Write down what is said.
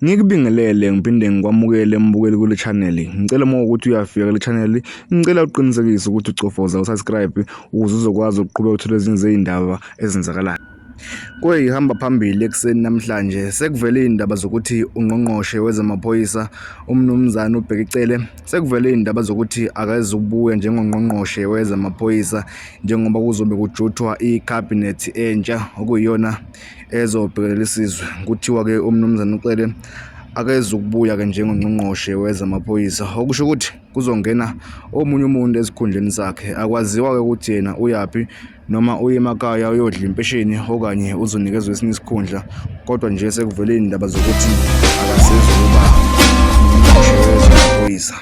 Ngikubingelele ngiphinde ngikwamukele mbukeli kule channel. Ngicela uma ukuthi uyafika kule channel, ngicela uqinisekise ukuthi ucofoza usubscribe ukuze uzokwazi ukuqhubeka uthola ezinye izindaba ezenzakalayo. Kwehamba phambili ekseni namhlanje sekuvele indaba zokuthi ungqongqoshe wezamaphoyisa umnumzana uBhekicele sekuvele indaba zokuthi akazubuya njengongqongqoshe wezamaphoyisa njengoba kuzobe kujuthwa icabinet entsha okuyiyona ezobhekelela isizwe. Kuthiwa ke umnumzana uCele akezukubuya ke njengongqongqoshe wezamaphoyisa, okusho ukuthi kuzongena omunye umuntu esikhundleni sakhe. Akwaziwa ke ukuthi yena uyapi noma uye emakhaya uyodla impesheni okanye uzonikezwa esinye isikhundla, kodwa nje sekuvele indaba zokuthi akasezukuba ungqongqoshe wezamaphoyisa.